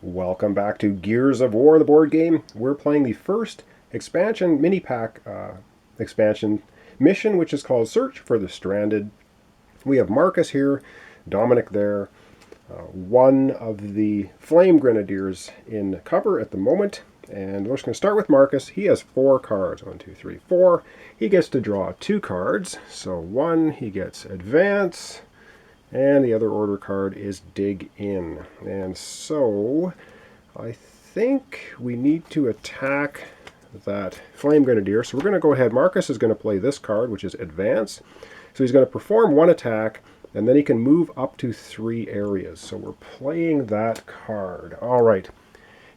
Welcome back to Gears of War, the board game. We're playing the first expansion mini pack expansion mission, which is called Search for the Stranded. We have Marcus here, Dominic there, one of the Flame Grenadiers in cover at the moment. And we're just going to start with Marcus. He has 4 cards. 1, 2, 3, 4. He gets to draw 2 cards. So 1, he gets Advance. And the other order card is Dig In. And so I think we need to attack that Flame Grenadier. So we're going to go ahead. Marcus is going to play this card, which is Advance. So he's going to perform 1 attack, and then he can move up to 3 areas. So we're playing that card. All right.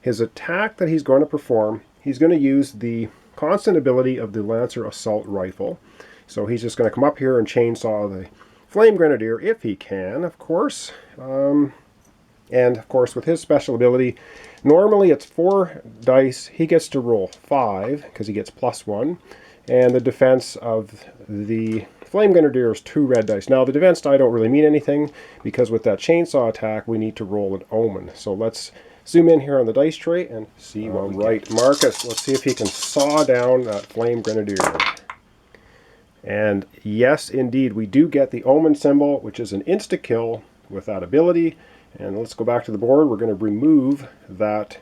His attack that he's going to perform, he's going to use the constant ability of the Lancer Assault Rifle. So he's just going to come up here and chainsaw the Flame Grenadier, if he can, of course. And, of course, with his special ability, normally it's 4 dice. He gets to roll 5, because he gets +1. And the defense of the Flame Grenadier is 2 red dice. Now, the defense die don't really mean anything, because with that chainsaw attack, we need to roll an Omen. So let's zoom in here on the dice tray and see what we get. Marcus, let's see if he can saw down that Flame Grenadier. And yes, indeed, we do get the Omen symbol, which is an insta-kill with that ability. And let's go back to the board. We're going to remove that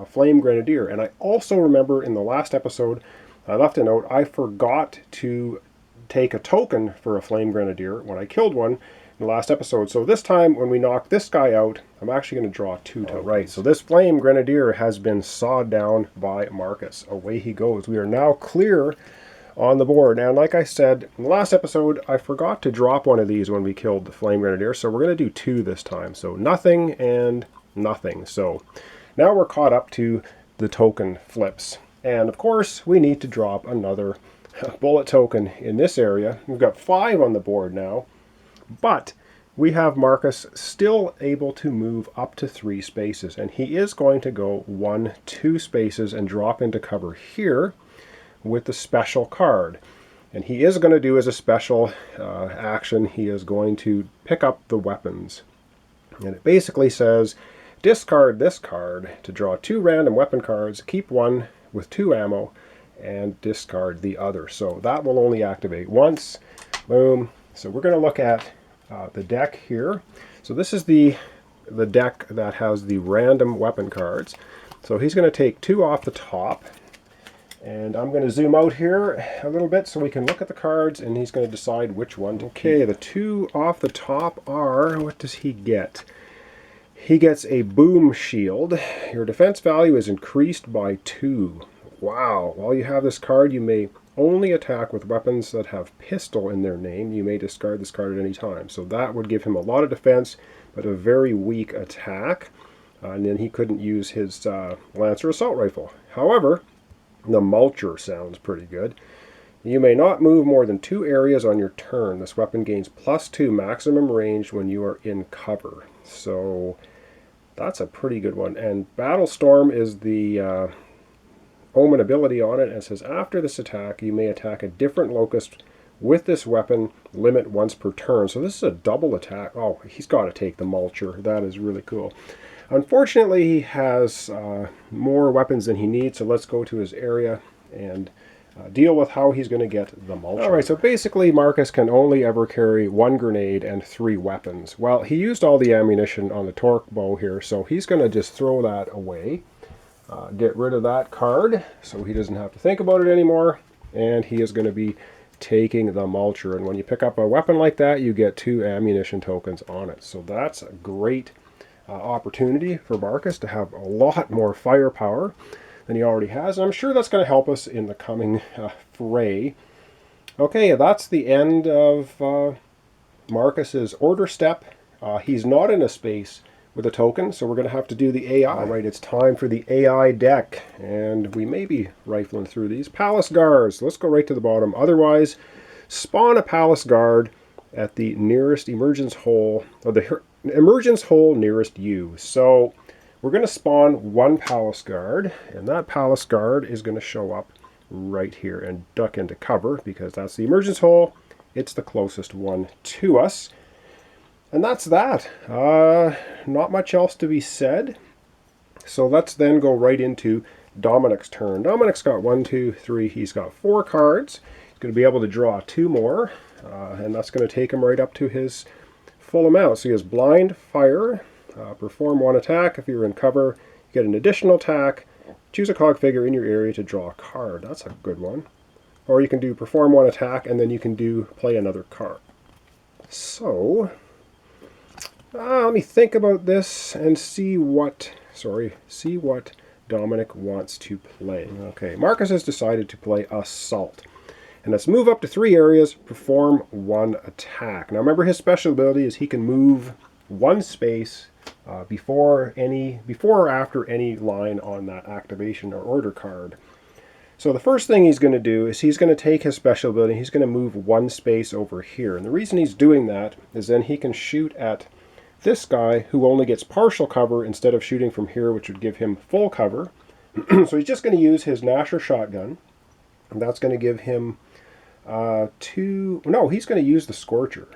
Flame Grenadier. And I also remember in the last episode, I left a note, I forgot to take a token for a Flame Grenadier when I killed one in the last episode. So this time, when we knock this guy out, I'm actually going to draw 2 tokens. Right, so this Flame Grenadier has been sawed down by Marcus. Away he goes. We are now clear on the board. And like I said in the last episode, I forgot to drop one of these when we killed the Flame Grenadier, so we're going to do 2 this time. So nothing and nothing. So now we're caught up to the token flips. And of course, we need to drop another bullet token in this area. We've got 5 on the board now, but we have Marcus still able to move up to 3 spaces. And he is going to go 1, 2 spaces and drop into cover here with the special card. And he is going to do as a special action, he is going to pick up the weapons. And it basically says, discard this card to draw 2 random weapon cards, keep 1 with 2 ammo, and discard the other. So that will only activate once. Boom. So we're going to look at the deck here. So this is the deck that has the random weapon cards. So he's going to take 2 off the top. And I'm going to zoom out here a little bit so we can look at the cards, and he's going to decide which one to keep. Okay, the 2 off the top are, what does he get? He gets a boom shield. Your defense value is increased by 2. Wow. While you have this card, you may only attack with weapons that have pistol in their name. You may discard this card at any time. So that would give him a lot of defense, but a very weak attack. And then he couldn't use his Lancer Assault Rifle. However, the Mulcher sounds pretty good. You may not move more than 2 areas on your turn. This weapon gains +2 maximum range when you are in cover. So that's a pretty good one. And Battlestorm is the Omen ability on it. And it says, after this attack, you may attack a different locust with this weapon, limit once per turn. So this is a double attack. Oh, he's got to take the Mulcher. That is really cool. Unfortunately, he has more weapons than he needs, so let's go to his area and deal with how he's going to get the Mulcher. All right, so basically Marcus can only ever carry 1 grenade and 3 weapons. Well, he used all the ammunition on the torque bow here, so he's going to just throw that away. Get rid of that card so he doesn't have to think about it anymore, and he is going to be taking the Mulcher. And when you pick up a weapon like that, you get 2 ammunition tokens on it. So that's a great opportunity for Marcus to have a lot more firepower than he already has. And I'm sure that's going to help us in the coming fray. Okay, that's the end of Marcus's order step. He's not in a space with a token, so we're going to have to do the AI. All right, it's time for the AI deck, and we may be rifling through these. Palace Guards. Let's go right to the bottom. Otherwise, spawn a Palace Guard at the nearest emergence hole, or the emergence hole nearest you. So we're going to spawn 1 Palace Guard, and that Palace Guard is going to show up right here and duck into cover because that's the emergence hole. It's the closest one to us. And that's that. Not much else to be said. So let's then go right into Dominic's turn. Dominic's got 1, 2, 3. He's got 4 cards. He's going to be able to draw 2 more, and that's going to take him right up to his full amount. So he has blind, fire, perform 1 attack. If you're in cover, you get an additional attack. Choose a cog figure in your area to draw a card. That's a good one. Or you can do perform 1 attack, and then you can play another card. So let me think about this and see what Dominic wants to play. Okay, Marcus has decided to play Assault. And let's move up to 3 areas, perform 1 attack. Now remember, his special ability is he can move 1 space before or after any line on that activation or order card. So the first thing he's going to do is he's going to take his special ability, he's going to move 1 space over here. And the reason he's doing that is then he can shoot at this guy who only gets partial cover instead of shooting from here, which would give him full cover. So he's just going to use his Nasher shotgun. And that's going to give him he's going to use the Scorcher.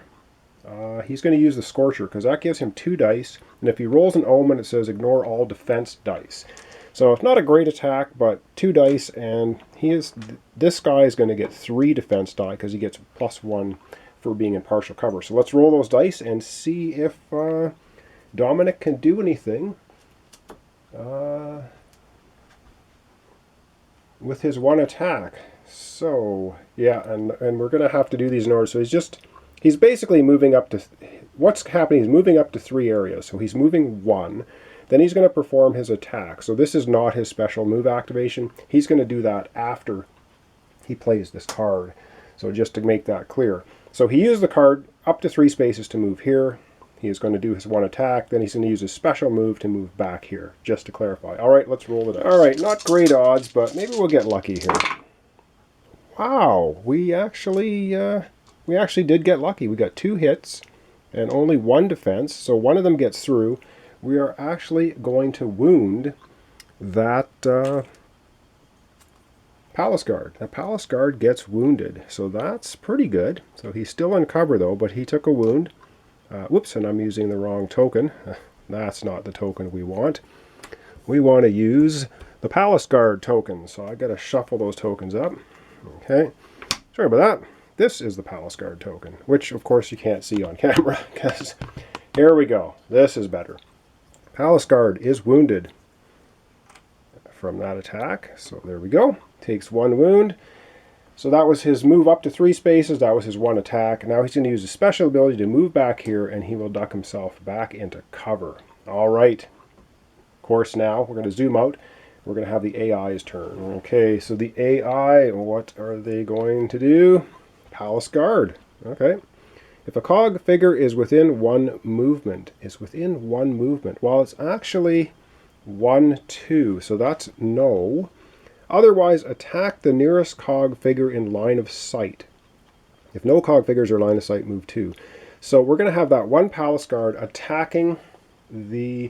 He's going to use the Scorcher because that gives him 2 dice. And if he rolls an omen, it says ignore all defense dice. So it's not a great attack, but 2 dice, and this guy is going to get 3 defense die because he gets +1 for being in partial cover. So let's roll those dice and see if Dominic can do anything with his 1 attack. So yeah, and we're going to have to do these in order. So he's basically moving up to, what's happening, he's moving up to 3 areas. So he's moving 1. Then he's going to perform his attack. So this is not his special move activation. He's going to do that after he plays this card. So just to make that clear. So he used the card up to 3 spaces to move here. He is going to do his 1 attack. Then he's going to use his special move to move back here, just to clarify. All right, let's roll it out. All right, not great odds, but maybe we'll get lucky here. Wow, we actually did get lucky. We got 2 hits and only 1 defense. So one of them gets through. We are actually going to wound that Palace Guard. The Palace Guard gets wounded, so that's pretty good. So he's still in cover though, but he took a wound. Whoops, and I'm using the wrong token. That's not the token we want. We want to use the Palace Guard token, so I got to shuffle those tokens up. Okay, sorry about that. This is the Palace Guard token, which of course you can't see on camera because here we go. This is better. Palace Guard is wounded from that attack. So there we go. Takes 1 wound. So that was his move up to 3 spaces. That was his 1 attack. Now he's going to use his special ability to move back here, and he will duck himself back into cover. All right. Of course, now we're going to zoom out. We're going to have the AI's turn. Okay, so the AI, what are they going to do? Palace Guard. Okay. If a cog figure is within 1 movement, well, it's actually 1, 2, so that's no. Otherwise, attack the nearest cog figure in line of sight. If no cog figures are in line of sight, move 2. So we're going to have that 1 Palace Guard attacking the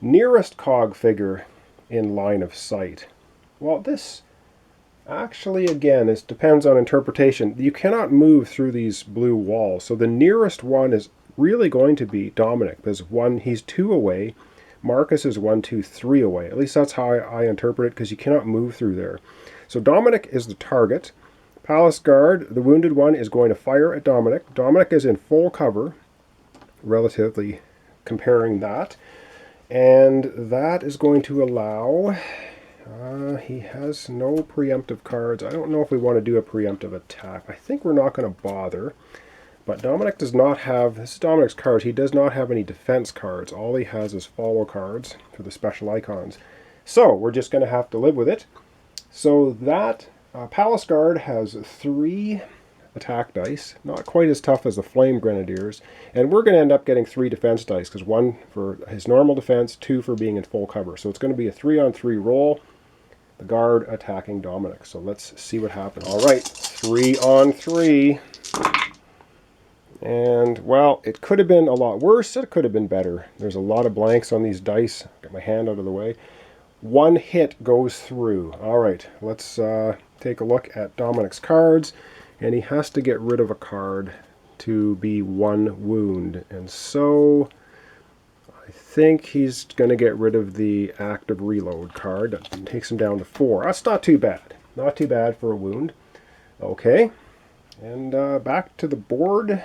nearest cog figure in line of sight. Well, this actually, again, it depends on interpretation. You cannot move through these blue walls. So the nearest one is really going to be Dominic. Because he's 2 away. Marcus is 1, 2, 3 away. At least that's how I interpret it, because you cannot move through there. So Dominic is the target. Palace Guard, the wounded one, is going to fire at Dominic. Dominic is in full cover, relatively comparing that. And that is going to allow... he has no preemptive cards. I don't know if we want to do a preemptive attack. I think we're not going to bother. But Dominic does not have, this is Dominic's cards, he does not have any defense cards. All he has is follow cards for the special icons. So we're just going to have to live with it. So that Palace Guard has 3 attack dice, not quite as tough as the Flame Grenadiers. And we're going to end up getting 3 defense dice, because 1 for his normal defense, 2 for being in full cover. So it's going to be a 3-on-3 roll. The guard attacking Dominic. So let's see what happens. All right, 3-on-3. And, well, it could have been a lot worse. It could have been better. There's a lot of blanks on these dice. Get my hand out of the way. 1 hit goes through. All right, let's take a look at Dominic's cards. And he has to get rid of a card to be 1 wound. And so I think he's going to get rid of the active reload card. That takes him down to 4. That's not too bad. Not too bad for a wound. Okay, and back to the board.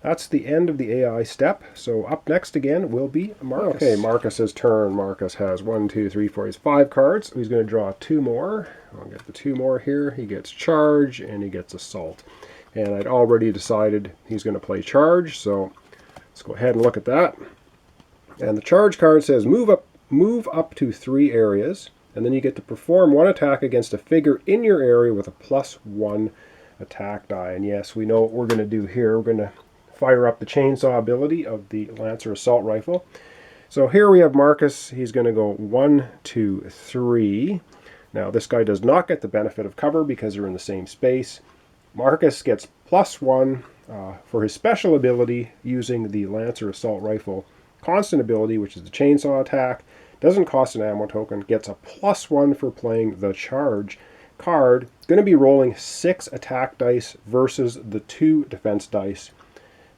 That's the end of the AI step. So up next again will be Marcus. Okay, Marcus's turn. Marcus has 1, 2, 3, 4. He has 5 cards. He's going to draw 2 more. I'll get the 2 more here. He gets charge and he gets assault. And I'd already decided he's going to play charge. So let's go ahead and look at that. And the charge card says move up to 3 areas. And then you get to perform 1 attack against a figure in your area with a +1 attack die. And yes, we know what we're going to do here. We're going to fire up the chainsaw ability of the Lancer Assault Rifle. So here we have Marcus. He's going to go 1, 2, 3. Now this guy does not get the benefit of cover because they're in the same space. Marcus gets +1 for his special ability using the Lancer Assault Rifle constant ability, which is the chainsaw attack. Doesn't cost an ammo token. Gets a +1 for playing the charge card. Going to be rolling 6 attack dice versus the 2 defense dice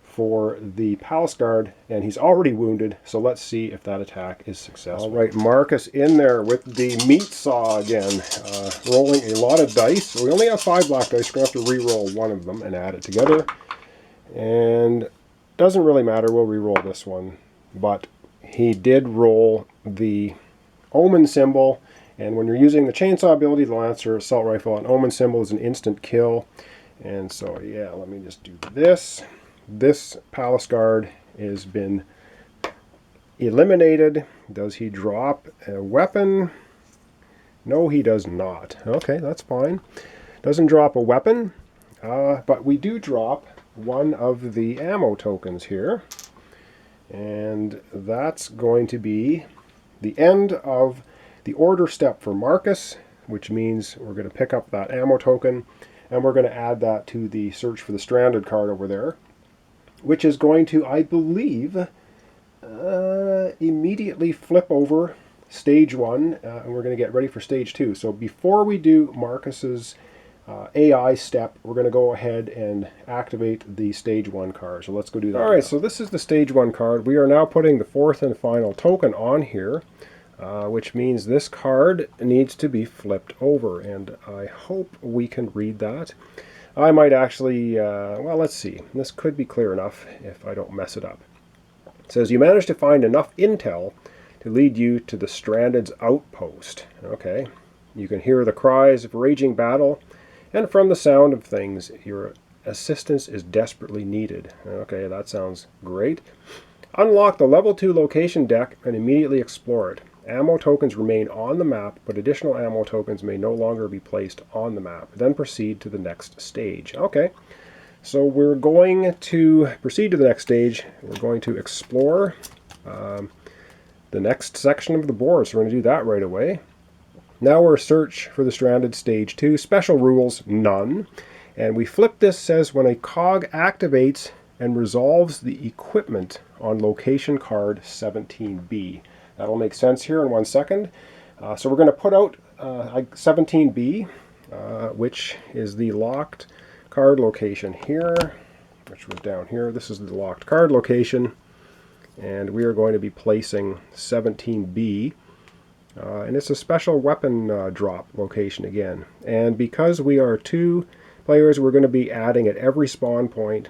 for the Palace Guard, and he's already wounded, so let's see if that attack is successful. All right, Marcus in there with the meat saw again, rolling a lot of dice. We only have 5 black dice, we're going to have to re-roll 1 of them and add it together. And doesn't really matter, we'll re-roll this one. But he did roll the Omen symbol, and when you're using the chainsaw ability, the Lancer Assault Rifle, an Omen symbol is an instant kill. And so, yeah, let me just do this. This Palace Guard has been eliminated. Does he drop a weapon? No, he does not. Okay, that's fine. Doesn't drop a weapon, but we do drop 1 of the ammo tokens here. And that's going to be the end of the order step for Marcus, which means we're going to pick up that ammo token, and we're going to add that to the Search for the Stranded card over there, which is going to, I believe, immediately flip over stage 1, and we're going to get ready for stage 2. So before we do Marcus's AI step, we're going to go ahead and activate the stage 1 card. So let's go do that. All right, so this is the stage 1 card. We are now putting the 4th and final token on here, which means this card needs to be flipped over, and I hope we can read that. I might actually, well, let's see. This could be clear enough if I don't mess it up. It says, you managed to find enough intel to lead you to the Stranded's outpost. Okay. You can hear the cries of raging battle, and from the sound of things, your assistance is desperately needed. Okay, that sounds great. Unlock the level 2 location deck and immediately explore it. Ammo tokens remain on the map, but additional ammo tokens may no longer be placed on the map. Then proceed to the next stage. Okay, so we're going to proceed to the next stage. We're going to explore the next section of the board, so we're going to do that right away. Now we're Search for the Stranded stage 2. Special rules, none. And we flip this, says when a cog activates and resolves the equipment on location card 17B. That'll make sense here in 1 second. So we're going to put out 17B, which is the locked card location here, which was down here. This is the locked card location, and we are going to be placing 17B. And it's a special weapon drop location again. And because we are 2 players, we're going to be adding at every spawn point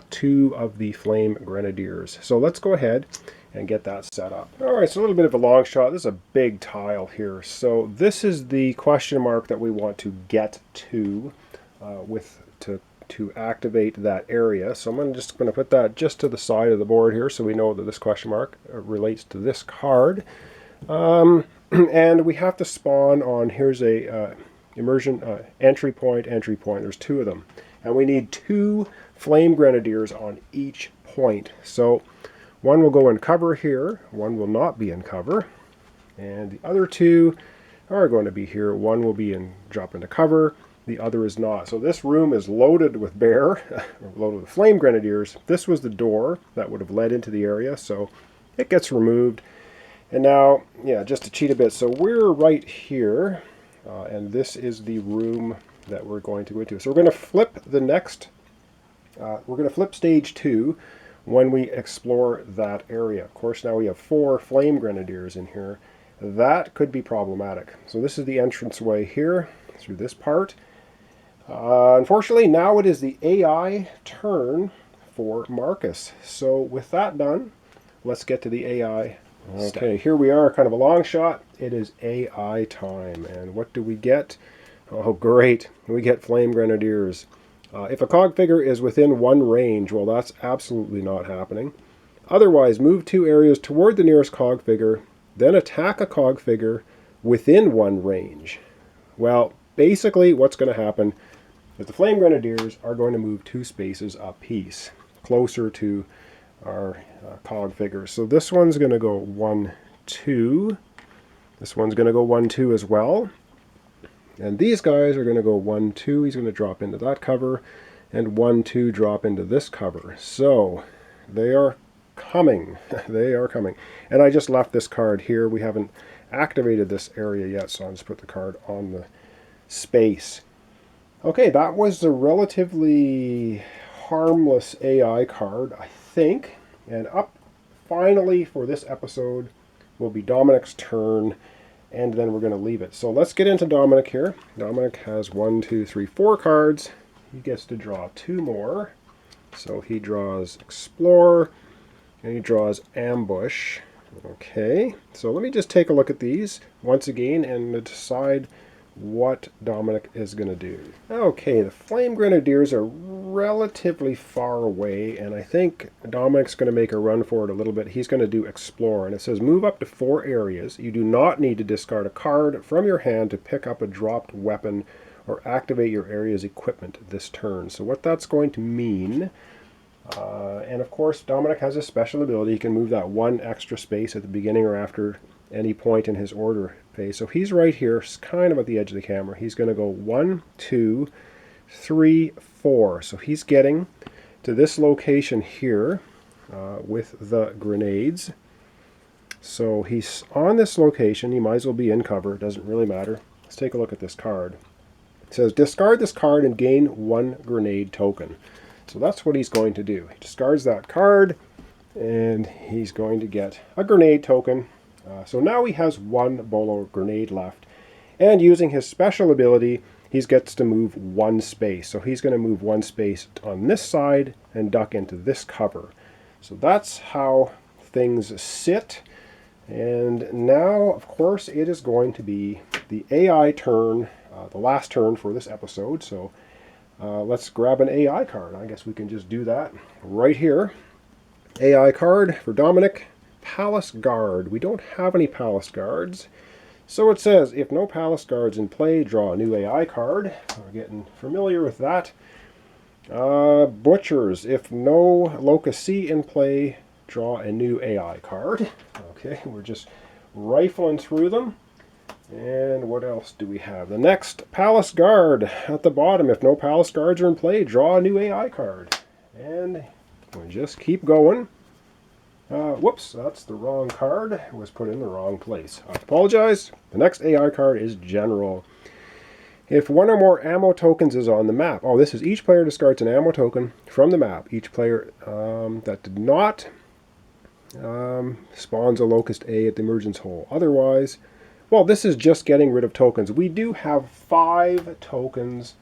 2 of the Flame Grenadiers. So let's go ahead and get that set up. All right, so a little bit of a long shot. This is a big tile here. So this is the question mark that we want to get to to activate that area. So I'm just going to put that just to the side of the board here so we know that this question mark relates to this card. And we have to spawn on, here's a immersion entry point. There's 2 of them. And we need 2 Flame Grenadiers on each point. So 1 will go in cover here, 1 will not be in cover, and the other 2 are going to be here. 1 will be drop into cover, the other is not. So this room is loaded with loaded with Flame Grenadiers. This was the door that would have led into the area, so it gets removed. And now, yeah, just to cheat a bit, so we're right here, and this is the room that we're going to go into. So we're going to flip the next, we're going to flip stage 2. when we explore that area. Of course, now we have 4 flame grenadiers in here. That could be problematic. So this is the entranceway here through this part. Unfortunately, now it is the AI turn for Marcus. So with that done, let's get to the AI. Okay, here we are, kind of a long shot. It is AI time. And what do we get? Oh, great. We get Flame Grenadiers. If a cog figure is within 1 range, well, that's absolutely not happening. Otherwise, move 2 areas toward the nearest cog figure, then attack a cog figure within 1 range. Well, basically what's going to happen is the Flame Grenadiers are going to move 2 spaces apiece, closer to our cog figures. So this one's going to go 1, 2. This one's going to go 1, 2 as well. And these guys are going to go 1, 2. He's going to drop into that cover. And 1, 2 drop into this cover. So they are coming. They are coming. And I just left this card here. We haven't activated this area yet, so I'll just put the card on the space. Okay, that was a relatively harmless AI card, I think. And up finally for this episode will be Dominic's turn, and then we're going to leave it. So let's get into Dominic here. Dominic has 1, 2, 3, 4 cards. He gets to draw 2 more. So he draws Explore, and he draws Ambush. Okay, so let me just take a look at these once again and decide what Dominic is going to do. Okay, the Flame Grenadiers are relatively far away, and I think Dominic's going to make a run for it a little bit. He's going to do Explore, and it says move up to 4 areas. You do not need to discard a card from your hand to pick up a dropped weapon or activate your area's equipment this turn. So what that's going to mean, and of course Dominic has a special ability. He can move that 1 extra space at the beginning or after any point in his order phase. So he's right here, kind of at the edge of the camera. He's going to go 1, 2, 3, 4. So he's getting to this location here with the grenades. So he's on this location. He might as well be in cover. It doesn't really matter. Let's take a look at this card. It says discard this card and gain 1 grenade token. So that's what he's going to do. He discards that card and he's going to get a grenade token. So now he has 1 bolo grenade left, and using his special ability he gets to move 1 space. So he's going to move 1 space on this side and duck into this cover. So that's how things sit. And now of course it is going to be the AI turn, the last turn for this episode. So let's grab an AI card. I guess we can just do that right here. AI card for Dominic. Palace Guard. We don't have any Palace Guards. So it says, if no Palace Guards in play, draw a new AI card. We're getting familiar with that. Butchers. If no Locust C in play, draw a new AI card. Okay, we're just rifling through them. And what else do we have? The next Palace Guard at the bottom. If no Palace Guards are in play, draw a new AI card. And we just keep going. Whoops, that's the wrong card. It was put in the wrong place. I apologize. The next AI card is General. If 1 or more ammo tokens is on the map. Oh, this is each player discards an ammo token from the map. Each player that did not spawns a Locust A at the emergence hole. Otherwise, well, this is just getting rid of tokens. We do have 5 tokens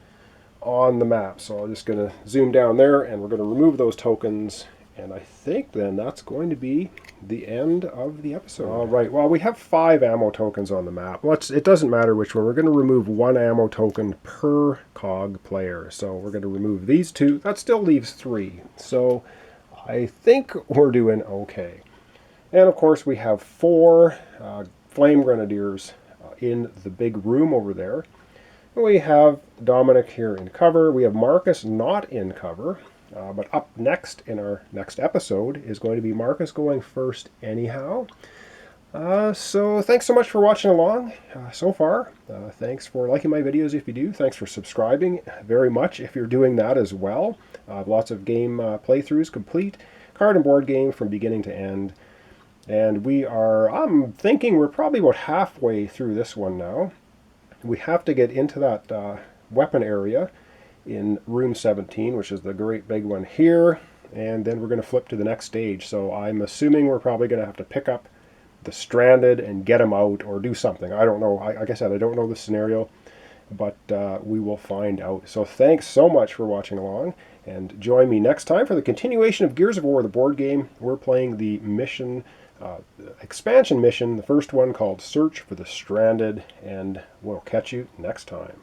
on the map. So I'm just going to zoom down there and we're going to remove those tokens. And I think then that's going to be the end of the episode. All right, well, we have 5 ammo tokens on the map. Well, it doesn't matter which one. We're going to remove 1 ammo token per cog player. So we're going to remove these 2. That still leaves 3. So I think we're doing okay. And of course, we have 4 Flame Grenadiers in the big room over there. We have Dominic here in cover. We have Marcus not in cover. But up next in our next episode is going to be Marcus going first anyhow. So thanks so much for watching along so far. Thanks for liking my videos if you do. Thanks for subscribing very much if you're doing that as well. Lots of game playthroughs complete. Card and board game from beginning to end. And I'm thinking we're probably about halfway through this one now. We have to get into that weapon area in room 17, which is the great big one here. and then we're going to flip to the next stage. So I'm assuming we're probably going to have to pick up the stranded and get them out or do something. I don't know. Like I said, I don't know the scenario, but we will find out. So thanks so much for watching along, and join me next time for the continuation of Gears of War, the board game. We're playing the mission, expansion mission, the first one called Search for the Stranded, and we'll catch you next time.